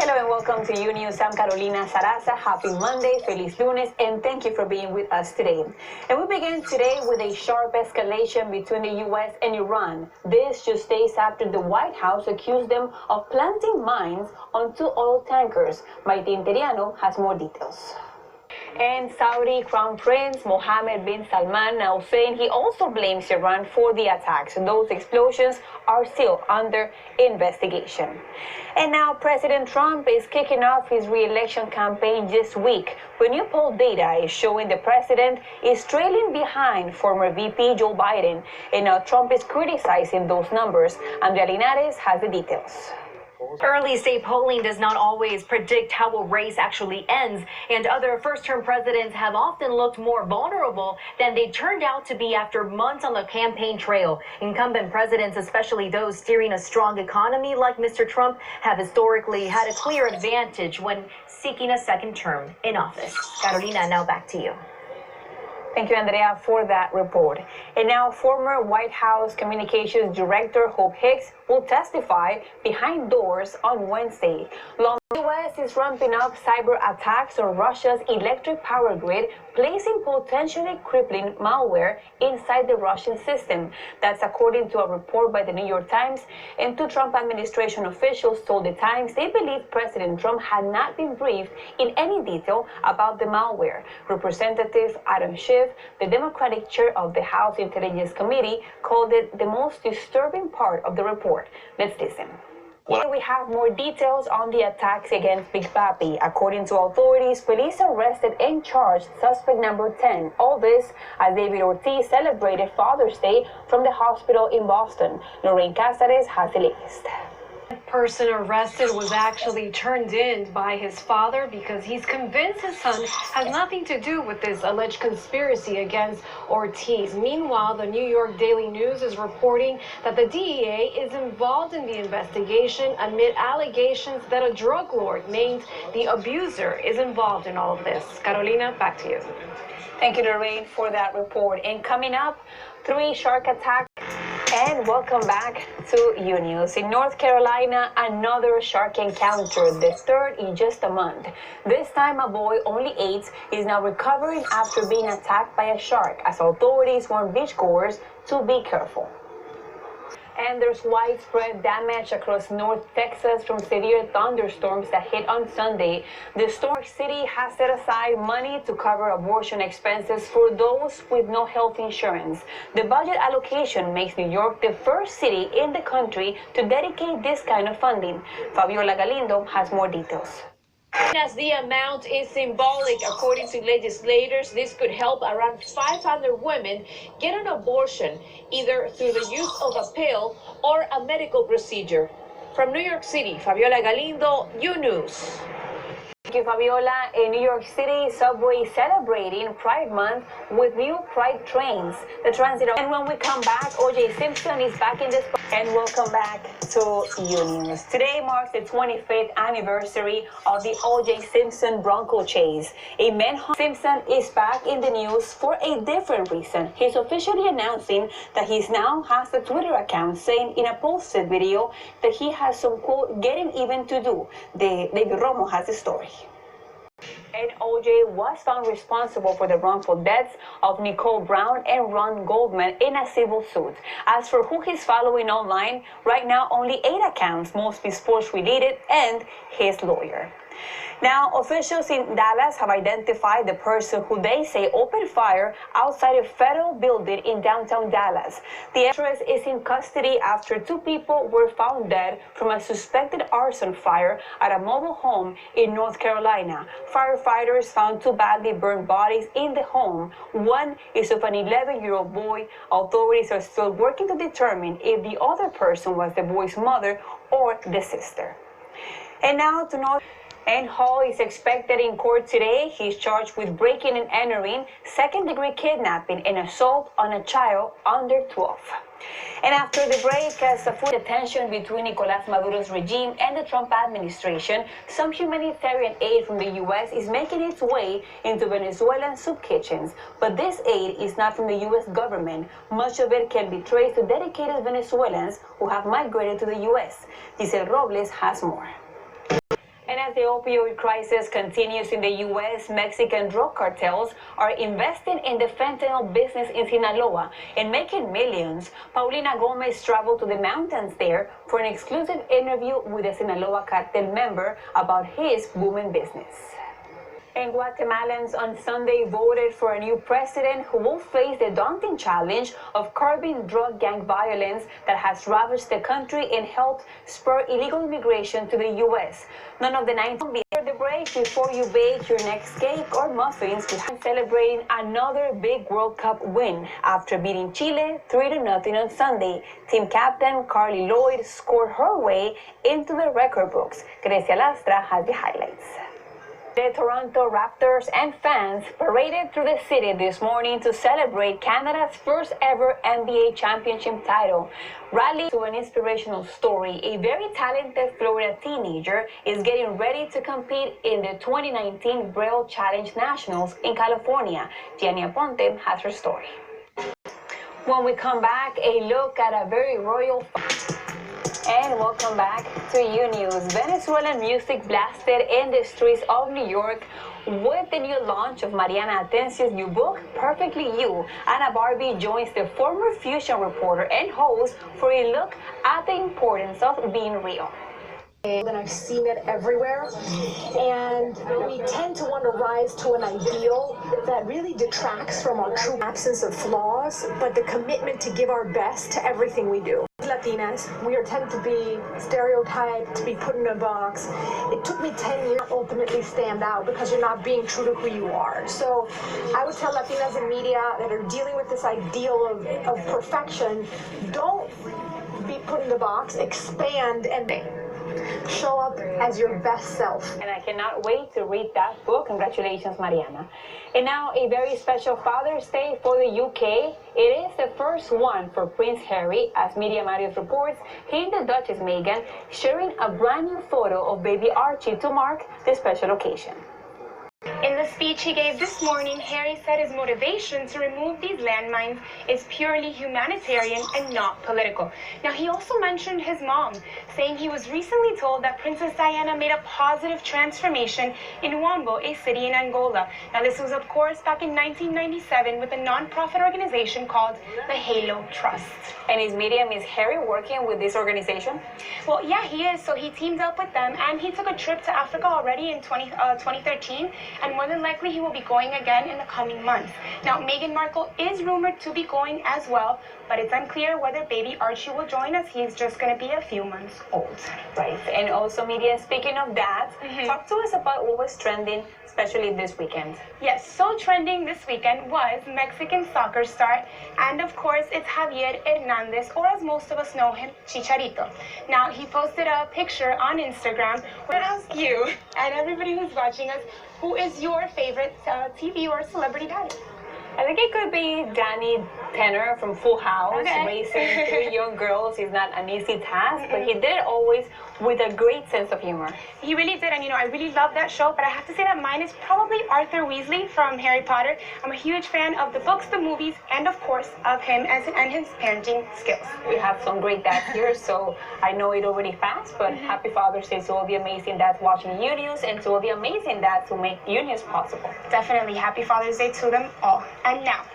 Hello and welcome to Unews. I'm Carolina Sarassa. Happy Monday, Feliz Lunes, and thank you for being with us today. And we begin today with a sharp escalation between the U.S. and Iran. This just days after the White House accused them of planting mines on 2 oil tankers. Maite Interiano has more details. And Saudi Crown Prince Mohammed bin Salman now saying he also blames Iran for the attacks. Those explosions are still under investigation. And now President Trump is kicking off his re-election campaign this week. When new poll data is showing the president is trailing behind former VP Joe Biden. And now Trump is criticizing those numbers. Andrea Linares has the details. Early state polling does not always predict how a race actually ends, and other first-term presidents have often looked more vulnerable than they turned out to be after months on the campaign trail. Incumbent presidents, especially those steering a strong economy like Mr. Trump, have historically had a clear advantage when seeking a second term in office. Carolina, now back to you. Thank you, Andrea, for that report. And now former White House Communications Director Hope Hicks will testify behind doors on Wednesday. The U.S. is ramping up cyber attacks on Russia's electric power grid, placing potentially crippling malware inside the Russian system. That's according to a report by the New York Times. And 2 Trump administration officials told the Times they believe President Trump had not been briefed in any detail about the malware. Representative Adam Schiff, the Democratic chair of the House Intelligence Committee, called it the most disturbing part of the report. Let's listen. We have more details on the attacks against Big Papi. According to authorities, police arrested and charged suspect number 10. All this as David Ortiz celebrated Father's Day from the hospital in Boston. Lorraine Cáceres has the latest. The person arrested was actually turned in by his father because he's convinced his son has nothing to do with this alleged conspiracy against Ortiz. Meanwhile, the New York Daily News is reporting that the DEA is involved in the investigation amid allegations that a drug lord named the Abuser is involved in all of this. Carolina, back to you. Thank you, Lorraine, for that report. And coming up, 3 shark attacks. And welcome back to Unews. In North Carolina, another shark encounter, the 3rd in just a month. This time, a boy only 8 is now recovering after being attacked by a shark, as authorities warn beachgoers to be careful. And there's widespread damage across North Texas from severe thunderstorms that hit on Sunday. The Storm City has set aside money to cover abortion expenses for those with no health insurance. The budget allocation makes New York the first city in the country to dedicate this kind of funding. Fabiola Galindo has more details. As the amount is symbolic, according to legislators, this could help around 500 women get an abortion, either through the use of a pill or a medical procedure. From New York City, Fabiola Galindo, Unews. Thank you, Fabiola. In New York City, subway celebrating Pride Month with new Pride trains. The transit. And when we come back, O.J. Simpson is back in this. And welcome back to Unews. Today marks the 25th anniversary of the O.J. Simpson Bronco chase. A manhunt. Simpson is back in the news for a different reason. He's officially announcing that he now has a Twitter account, saying in a posted video that he has some, quote, getting even to do. David Romo has the story. And O.J. was found responsible for the wrongful deaths of Nicole Brown and Ron Goldman in a civil suit. As for who he's following online, right now only 8 accounts, mostly sports related, and his lawyer. Now, officials in Dallas have identified the person who they say opened fire outside a federal building in downtown Dallas. The actress is in custody after 2 people were found dead from a suspected arson fire at a mobile home in North Carolina. Firefighters found 2 badly burned bodies in the home. One is of an 11-year-old boy. Authorities are still working to determine if the other person was the boy's mother or the sister. And now to North. And Hall is expected in court today. He's charged with breaking and entering, second-degree kidnapping, and assault on a child under 12. And after the break, as a full tension between Nicolás Maduro's regime and the Trump administration, some humanitarian aid from the U.S. is making its way into Venezuelan soup kitchens. But this aid is not from the U.S. government. Much of it can be traced to dedicated Venezuelans who have migrated to the U.S. Giselle Robles has more. And as the opioid crisis continues in the U.S., Mexican drug cartels are investing in the fentanyl business in Sinaloa and making millions. Paulina Gomez traveled to the mountains there for an exclusive interview with a Sinaloa cartel member about his booming business. And Guatemalans on Sunday voted for a new president who will face the daunting challenge of curbing drug gang violence that has ravaged the country and helped spur illegal immigration to the U.S. None of the 19 the break before you bake your next cake or muffins, celebrating another big World Cup win after beating Chile 3-0 on Sunday. Team captain Carly Lloyd scored her way into the record books. Grecia Lastra has the highlights. The Toronto Raptors and fans paraded through the city this morning to celebrate Canada's first ever NBA championship title. Rally to an inspirational story. A very talented Florida teenager is getting ready to compete in the 2019 Braille Challenge Nationals in California. Gianni Aponte has her story. When we come back, a look at a very royal... And welcome back to Unews. Venezuelan music blasted in the streets of New York with the new launch of Mariana Atencio's new book, Perfectly You. Anna Barbie joins the former Fusion reporter and host for a look at the importance of being real. And I've seen it everywhere, and we tend to want to rise to an ideal that really detracts from our true absence of flaws, but the commitment to give our best to everything we do. Latinas, we are tend to be stereotyped, to be put in a box. It took me 10 years to ultimately stand out because you're not being true to who you are. So I would tell Latinas in media that are dealing with this ideal of perfection, don't be put in the box, expand and show up as your best self. And I cannot wait to read that book. Congratulations, Mariana. And now a very special Father's Day for the UK. It is the first one for Prince Harry, as Media Marius reports. He and the Duchess Meghan sharing a brand new photo of baby Archie to mark the special occasion. In the speech he gave this morning, Harry said his motivation to remove these landmines is purely humanitarian and not political. Now, he also mentioned his mom, saying he was recently told that Princess Diana made a positive transformation in Wambo, a city in Angola. Now, this was, of course, back in 1997 with a non-profit organization called the Halo Trust. And his medium is Harry working with this organization? Well, yeah, he is. So he teamed up with them, and he took a trip to Africa already in 2013. And more than likely, he will be going again in the coming months. Now, Meghan Markle is rumored to be going as well, but it's unclear whether baby Archie will join us. He's just going to be a few months old. Right. And also, media, speaking of that, talk to us about what was trending, especially this weekend. Yes, so trending this weekend was Mexican soccer star, and of course, it's Javier Hernandez, or as most of us know him, Chicharito. Now, he posted a picture on Instagram. We're going to ask you, and everybody who's watching us, who is your favorite TV or celebrity daddy? I think it could be Danny Tanner from Full House. Okay. Raising 3 young girls is not an easy task, but he did it always with a great sense of humor. He really did, and I really love that show, but I have to say that mine is probably Arthur Weasley from Harry Potter. I'm a huge fan of the books, the movies, and of course of him and his parenting skills. We have some great dads here, so I know it already fast, but happy Father's Day to all the amazing dads watching Unews and to all the amazing dads who make Unews possible. Definitely happy Father's Day to them all. And now,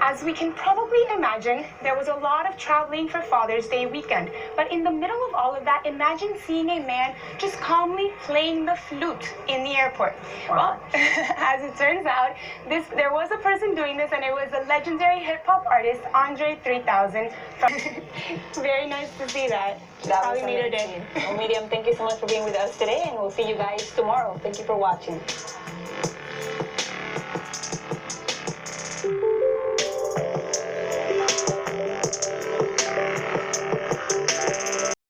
as we can probably imagine, there was a lot of traveling for Father's Day weekend. But in the middle of all of that, imagine seeing a man just calmly playing the flute in the airport. Wow. Well, as it turns out, there was a person doing this, and it was a legendary hip-hop artist, Andre 3000. Very nice to see that. That How was we made her day. amazing. Well, Medium, thank you so much for being with us today, and we'll see you guys tomorrow. Thank you for watching.